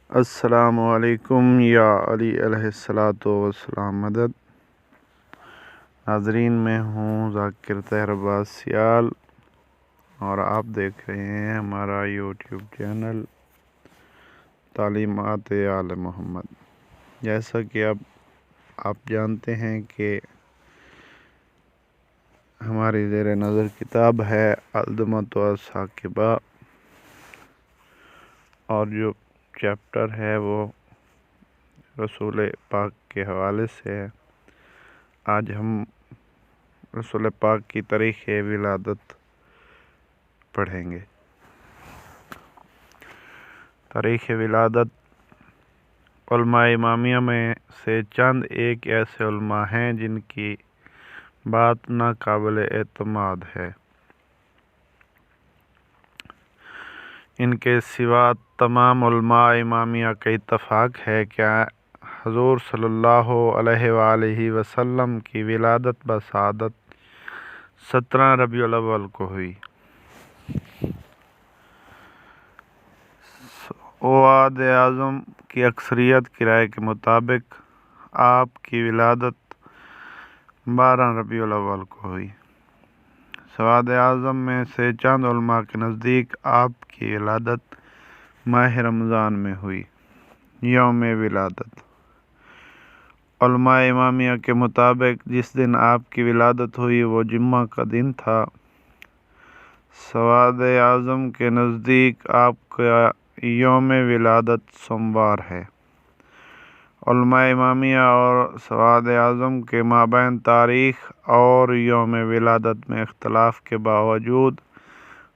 السلام علیکم یا علی علیہ الصلاۃ والسلام مدد۔ ناظرین، میں ہوں ذاکر طاہر عباس سیال اور آپ دیکھ رہے ہیں ہمارا یوٹیوب چینل تعلیمات آل محمد۔ جیسا کہ اب آپ جانتے ہیں کہ ہماری زیر نظر کتاب ہے الدمۃ الثاقبہ، اور جو چیپٹر ہے وہ رسول پاک کے حوالے سے ہے۔ آج ہم رسول پاک کی تاریخ ولادت پڑھیں گے۔ تاریخ ولادت علماء امامیہ میں سے چند ایک ایسے علماء ہیں جن کی بات ناقابل اعتماد ہے۔ ان کے سوا تمام علماء امامیہ کا اتفاق ہے کہ حضور صلی اللہ علیہ وآلہ وسلم کی ولادت بسعادت 17 ربیع الاول کو ہوئی۔ قواد اعظم کی اکثریت کی رائے کے مطابق آپ کی ولادت 12 ربیع الاول کو ہوئی۔ سواد اعظم میں سے چند علماء کے نزدیک آپ کی ولادت ماہ رمضان میں ہوئی۔ یوم ولادت علماء امامیہ کے مطابق جس دن آپ کی ولادت ہوئی وہ جمعہ کا دن تھا۔ سواد اعظم کے نزدیک آپ کا یوم ولادت سوموار ہے۔ علماء امامیہ اور سواد اعظم کے مابین تاریخ اور یوم ولادت میں اختلاف کے باوجود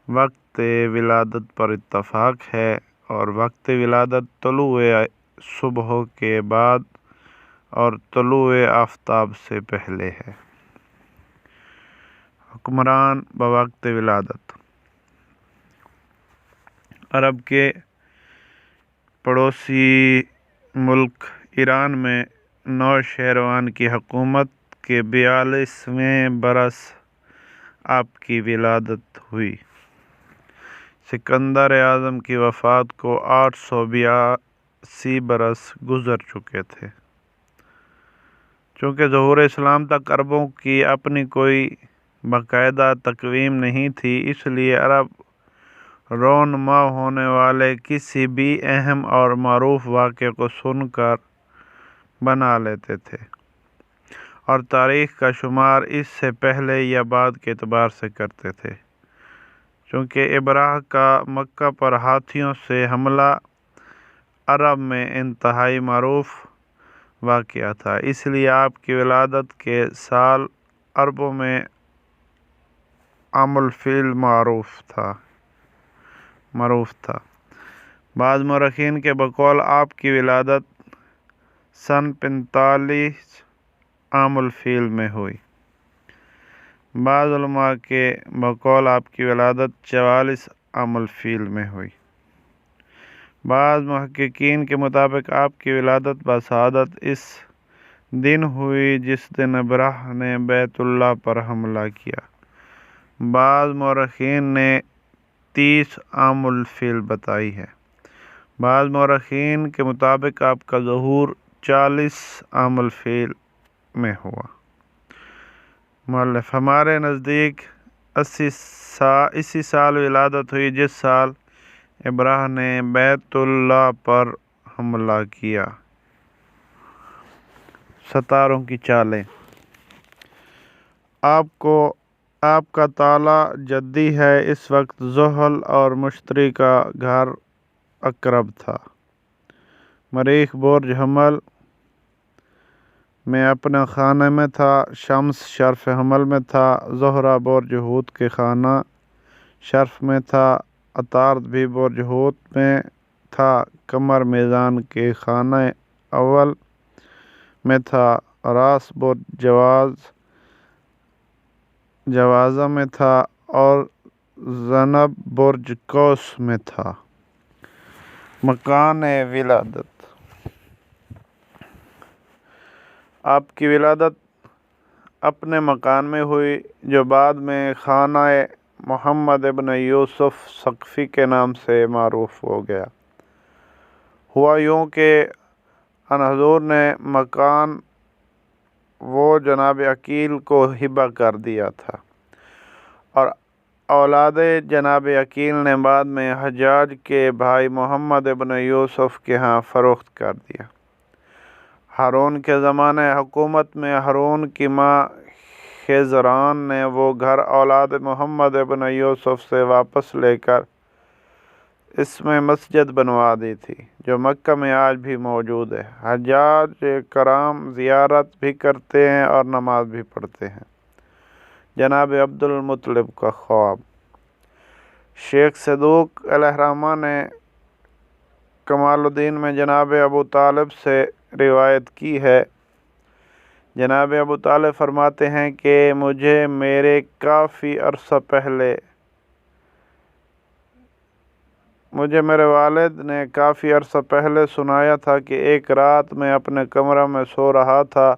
وقت ولادت پر اتفاق ہے، اور وقت ولادت طلوع صبح کے بعد اور طلوع آفتاب سے پہلے ہے۔ حکمران بوقت ولادت عرب کے پڑوسی ملک ایران میں نوشیروان کی حکومت کے 42ویں برس آپ کی ولادت ہوئی۔ سکندر اعظم کی وفات کو 882 برس گزر چکے تھے۔ چونکہ ظہور اسلام تک عربوں کی اپنی کوئی باقاعدہ تقویم نہیں تھی، اس لیے عرب رونما ہونے والے کسی بھی اہم اور معروف واقعے کو سن کر بنا لیتے تھے، اور تاریخ کا شمار اس سے پہلے یا بعد کے اعتبار سے کرتے تھے۔ چونکہ ابراہ کا مکہ پر ہاتھیوں سے حملہ عرب میں انتہائی معروف واقعہ تھا، اس لیے آپ کی ولادت کے سال عربوں میں عام الفیل معروف تھا۔ بعض مورخین کے بقول آپ کی ولادت سن 45 عام الفیل میں ہوئی۔ بعض علماء کے بقول آپ کی ولادت 44 عام الفیل میں ہوئی۔ بعض محققین کے مطابق آپ کی ولادت بسعادت اس دن ہوئی جس دن ابراہ نے بیت اللہ پر حملہ کیا۔ بعض مورخین نے 30 عام الفیل بتائی ہے۔ بعض مورخین کے مطابق آپ کا ظہور 40 عام الفیل میں ہوا۔ مؤلف: ہمارے نزدیک اسی سال ولادت ہوئی جس سال ابراہ نے بیت اللہ پر حملہ کیا۔ ستاروں کی چالیں آپ کا تالا جدی ہے۔ اس وقت زحل اور مشتری کا گھر عقرب تھا۔ مریخ برج حمل میں اپنے خانے میں تھا۔ شمس شرف حمل میں تھا۔ زہرہ برج حوت کے خانہ شرف میں تھا۔ عطارد بھی برج حوت میں تھا۔ قمر میزان کے خانہ اول میں تھا۔ راس برج جوازہ میں تھا، اور زنب برج قوس میں تھا۔ مکان ولادت آپ کی ولادت اپنے مکان میں ہوئی، جو بعد میں خانہ محمد ابن یوسف ثقفی کے نام سے معروف ہو گیا۔ ہوا یوں کہ ان حضور نے مکان وہ جناب عقیل کو ہبہ کر دیا تھا، اور اولاد جناب عقیل نے بعد میں حجاج کے بھائی محمد ابن یوسف کے ہاں فروخت کر دیا۔ ہارون کے زمانے حکومت میں ہارون کی ماں خیزران نے وہ گھر اولاد محمد ابن یوسف سے واپس لے کر اس میں مسجد بنوا دی تھی، جو مکہ میں آج بھی موجود ہے۔ حجاج کرام زیارت بھی کرتے ہیں اور نماز بھی پڑھتے ہیں۔ جناب عبد المطلب کا خواب۔ شیخ صدوق علیہ الرحمہ نے کمال الدین میں جناب ابو طالب سے روایت کی ہے۔ جناب ابو طالب فرماتے ہیں کہ مجھے میرے والد نے کافی عرصہ پہلے سنایا تھا کہ ایک رات میں اپنے کمرہ میں سو رہا تھا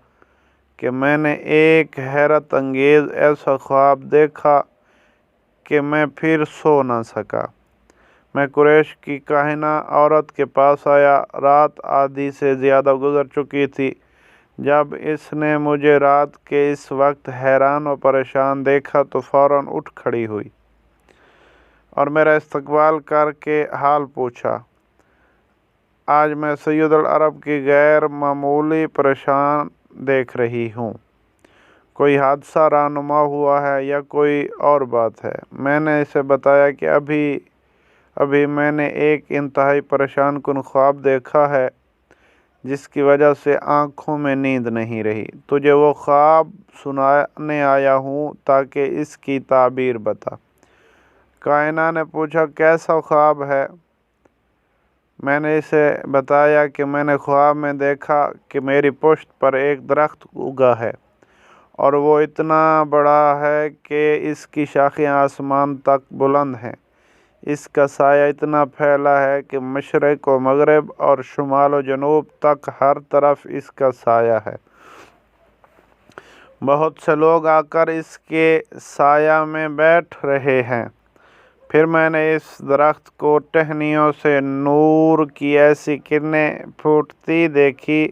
کہ میں نے ایک حیرت انگیز ایسا خواب دیکھا کہ میں پھر سو نہ سکا۔ میں قریش کی کاہنہ عورت کے پاس آیا۔ رات آدھی سے زیادہ گزر چکی تھی۔ جب اس نے مجھے رات کے اس وقت حیران و پریشان دیکھا تو فوراً اٹھ کھڑی ہوئی اور میرا استقبال کر کے حال پوچھا۔ آج میں سید العرب کی غیر معمولی پریشان دیکھ رہی ہوں، کوئی حادثہ رونما ہوا ہے یا کوئی اور بات ہے؟ میں نے اسے بتایا کہ ابھی میں نے ایک انتہائی پریشان کن خواب دیکھا ہے جس کی وجہ سے آنکھوں میں نیند نہیں رہی۔ تجھے وہ خواب سنانے آیا ہوں تاکہ اس کی تعبیر بتا۔ کائنہ نے پوچھا، کیسا خواب ہے؟ میں نے اسے بتایا کہ میں نے خواب میں دیکھا کہ میری پشت پر ایک درخت اگا ہے اور وہ اتنا بڑا ہے کہ اس کی شاخیں آسمان تک بلند ہیں۔ اس کا سایہ اتنا پھیلا ہے کہ مشرق و مغرب اور شمال و جنوب تک ہر طرف اس کا سایہ ہے۔ بہت سے لوگ آ کر اس کے سایہ میں بیٹھ رہے ہیں۔ پھر میں نے اس درخت کو ٹہنیوں سے نور کی ایسی کرنیں پھوٹتی دیکھی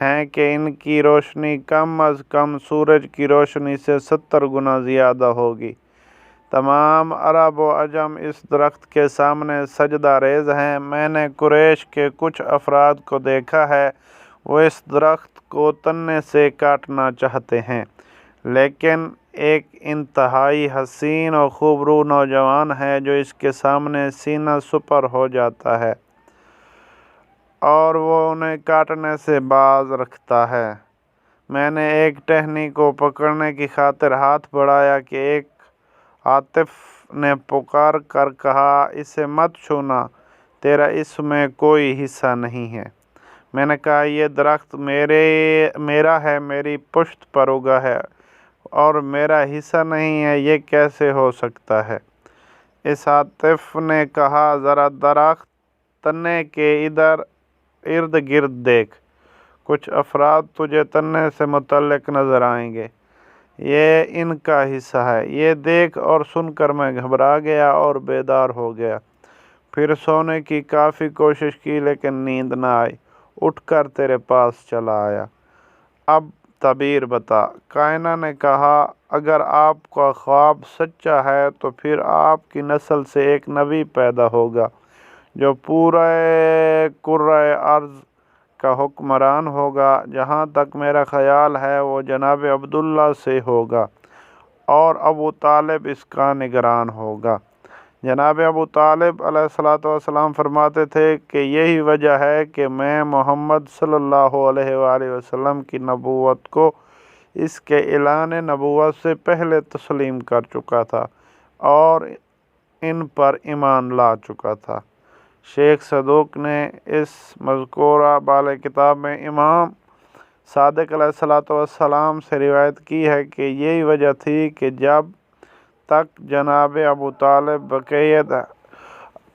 ہیں کہ ان کی روشنی کم از کم سورج کی روشنی سے 70 گنا زیادہ ہوگی۔ تمام عرب و عجم اس درخت کے سامنے سجدہ ریز ہیں۔ میں نے قریش کے کچھ افراد کو دیکھا ہے، وہ اس درخت کو تنے سے کاٹنا چاہتے ہیں، لیکن ایک انتہائی حسین اور خوبرو نوجوان ہے جو اس کے سامنے سینہ سپر ہو جاتا ہے اور وہ انہیں کاٹنے سے باز رکھتا ہے۔ میں نے ایک ٹہنی کو پکڑنے کی خاطر ہاتھ بڑھایا کہ ایک عاطف نے پکار کر کہا، اسے مت چھونا، تیرا اس میں کوئی حصہ نہیں ہے۔ میں نے کہا، یہ درخت میرا ہے، میری پشت پر اگا ہے اور میرا حصہ نہیں ہے، یہ کیسے ہو سکتا ہے؟ اس عاطف نے کہا، ذرا درخت تنے کے ارد گرد دیکھ، کچھ افراد تجھے تنے سے متعلق نظر آئیں گے، یہ ان کا حصہ ہے۔ یہ دیکھ اور سن کر میں گھبرا گیا اور بیدار ہو گیا۔ پھر سونے کی کافی کوشش کی لیکن نیند نہ آئی، اٹھ کر تیرے پاس چلا آیا۔ اب تعبیر بتا۔ کائنہ نے کہا، اگر آپ کا خواب سچا ہے تو پھر آپ کی نسل سے ایک نبی پیدا ہوگا جو پورے کرۂ ارض کا حکمران ہوگا۔ جہاں تک میرا خیال ہے وہ جناب عبداللہ سے ہوگا اور ابو طالب اس کا نگران ہوگا۔ جناب ابو طالب علیہ السلام فرماتے تھے کہ یہی وجہ ہے کہ میں محمد صلی اللہ علیہ وآلہ وسلم کی نبوت کو اس کے اعلان نبوت سے پہلے تسلیم کر چکا تھا اور ان پر ایمان لا چکا تھا۔ شیخ صدوق نے اس مذکورہ بال کتاب میں امام صادق علیہ السلام سے روایت کی ہے کہ یہی وجہ تھی کہ جب تک جناب ابو طالب بقیت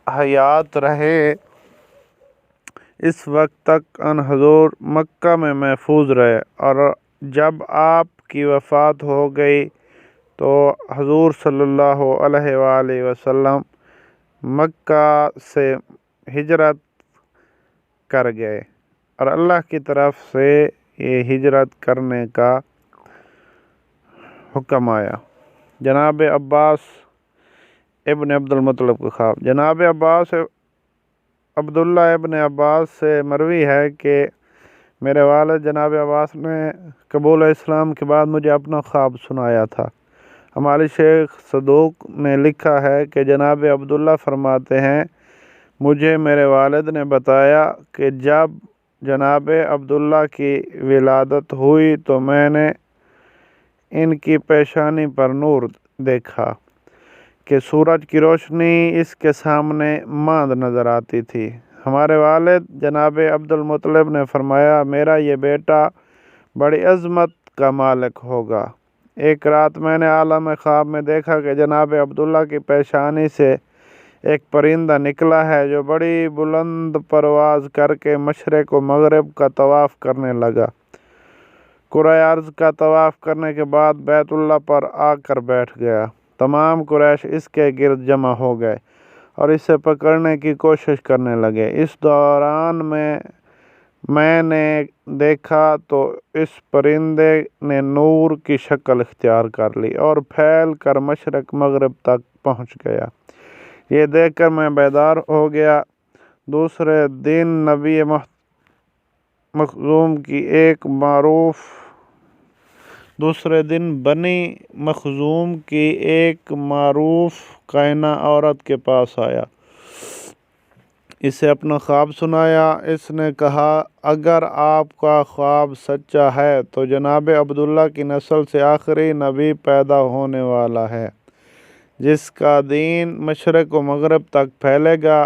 حیات رہے اس وقت تک ان حضور مکہ میں محفوظ رہے، اور جب آپ کی وفات ہو گئی تو حضور صلی اللہ علیہ وآلہ وسلم مکہ سے ہجرت کر گئے اور اللہ کی طرف سے یہ ہجرت کرنے کا حکم آیا۔ جناب عباس ابن عبد المطلب کا خواب۔ جناب عبداللہ ابن عباس سے مروی ہے کہ میرے والد جناب عباس نے قبول اسلام کے بعد مجھے اپنا خواب سنایا تھا۔ ہمارے شیخ صدوق نے لکھا ہے کہ جناب عبداللہ فرماتے ہیں مجھے میرے والد نے بتایا کہ جب جناب عبداللہ کی ولادت ہوئی تو میں نے ان کی پیشانی پر نور دیکھا کہ سورج کی روشنی اس کے سامنے ماند نظر آتی تھی۔ ہمارے والد جناب عبد المطلب نے فرمایا میرا یہ بیٹا بڑی عظمت کا مالک ہوگا۔ ایک رات میں نے عالم خواب میں دیکھا کہ جناب عبداللہ کی پیشانی سے ایک پرندہ نکلا ہے جو بڑی بلند پرواز کر کے مشرق و مغرب کا طواف کرنے لگا۔ کرۂ ارض کا طواف کرنے کے بعد بیت اللہ پر آ کر بیٹھ گیا۔ تمام قریش اس کے گرد جمع ہو گئے اور اسے پکڑنے کی کوشش کرنے لگے۔ اس دوران میں نے دیکھا تو اس پرندے نے نور کی شکل اختیار کر لی اور پھیل کر مشرق مغرب تک پہنچ گیا۔ یہ دیکھ کر میں بیدار ہو گیا۔ دوسرے دن بنی مخزوم کی ایک معروف کائنہ عورت کے پاس آیا، اسے اپنا خواب سنایا۔ اس نے کہا اگر آپ کا خواب سچا ہے تو جناب عبداللہ کی نسل سے آخری نبی پیدا ہونے والا ہے جس کا دین مشرق و مغرب تک پھیلے گا۔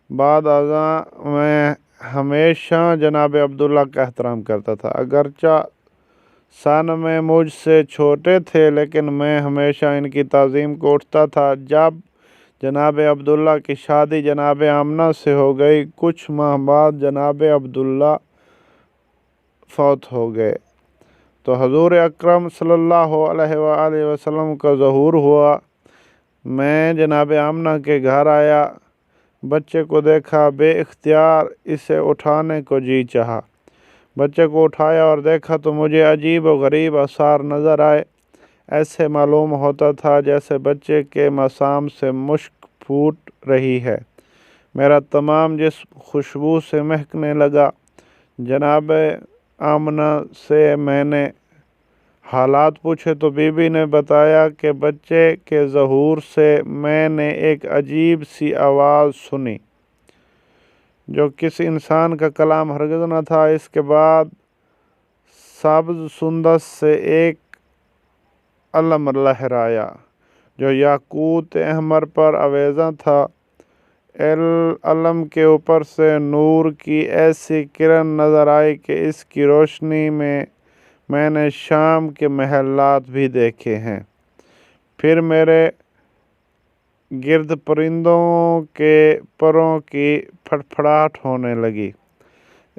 بعد ازاں میں ہمیشہ جناب عبداللہ کا احترام کرتا تھا، اگرچہ سن میں مجھ سے چھوٹے تھے لیکن میں ہمیشہ ان کی تعظیم کو اٹھتا تھا۔ جب جناب عبداللہ کی شادی جناب آمنہ سے ہو گئی، کچھ ماہ بعد جناب عبداللہ فوت ہو گئے تو حضور اکرم صلی اللہ علیہ وآلہ وسلم کا ظہور ہوا۔ میں جناب آمنہ کے گھر آیا، بچے کو دیکھا، بے اختیار اسے اٹھانے کو جی چاہا۔ بچے کو اٹھایا اور دیکھا تو مجھے عجیب و غریب آثار نظر آئے۔ ایسے معلوم ہوتا تھا جیسے بچے کے مسام سے مشک پھوٹ رہی ہے۔ میرا تمام جسم خوشبو سے مہکنے لگا۔ جناب آمنہ سے میں نے حالات پوچھے تو بی بی نے بتایا کہ بچے کے ظہور سے میں نے ایک عجیب سی آواز سنی جو کسی انسان کا کلام ہرگز نہ تھا۔ اس کے بعد سبز سندس سے ایک علم لہرایا جو یاقوت احمر پر آویزاں تھا۔ علم کے اوپر سے نور کی ایسی کرن نظر آئی کہ اس کی روشنی میں نے شام کے محلات بھی دیکھے ہیں۔ پھر میرے گرد پرندوں کے پروں کی پھڑپھڑاہٹ ہونے لگی۔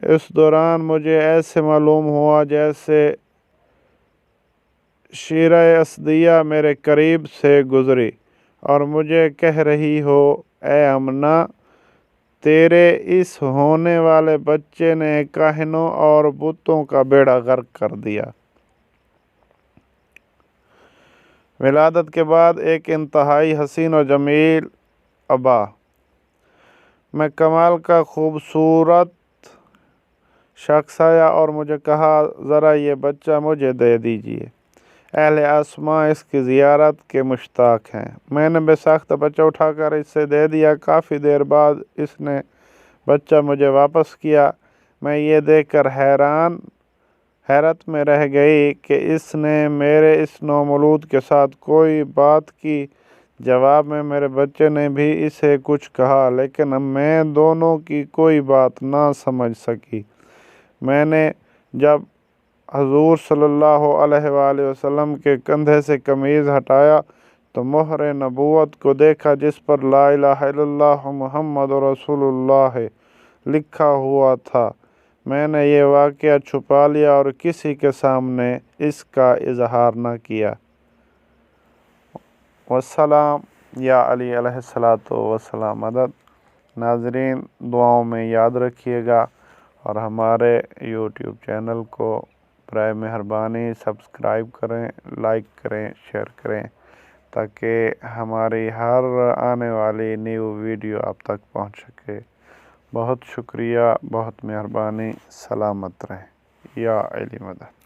اس دوران مجھے ایسے معلوم ہوا جیسے شیرہ اسدیہ میرے قریب سے گزری اور مجھے کہہ رہی ہو اے آمنہ، تیرے اس ہونے والے بچے نے کاہنوں اور بتوں کا بیڑا غرق کر دیا۔ ولادت کے بعد ایک انتہائی حسین و جمیل ابا میں کمال کا خوبصورت شخص آیا اور مجھے کہا ذرا یہ بچہ مجھے دے دیجیے، اہل آسماں اس کی زیارت کے مشتاق ہیں۔ میں نے بے ساختہ بچہ اٹھا کر اسے دے دیا۔ کافی دیر بعد اس نے بچہ مجھے واپس کیا۔ میں یہ دیکھ کر حیرت میں رہ گئی کہ اس نے میرے اس نومولود کے ساتھ کوئی بات کی۔ جواب میں میرے بچے نے بھی اسے کچھ کہا لیکن میں دونوں کی کوئی بات نہ سمجھ سکی۔ میں نے جب حضور صلی اللہ علیہ وآلہ وسلم کے کندھے سے قمیض ہٹایا تو مہر نبوت کو دیکھا جس پر لا الہ الا اللہ محمد رسول اللہ لکھا ہوا تھا۔ میں نے یہ واقعہ چھپا لیا اور کسی کے سامنے اس کا اظہار نہ کیا۔ والسلام یا علی علیہ الصلوۃ والسلام مدد۔ ناظرین دعاؤں میں یاد رکھیے گا اور ہمارے یوٹیوب چینل کو برائے مہربانی سبسکرائب کریں، لائک کریں، شیئر کریں تاکہ ہماری ہر آنے والی نیو ویڈیو آپ تک پہنچ سکے۔ بہت شکریہ، بہت مہربانی، سلامت رہیں۔ یا علی مدد۔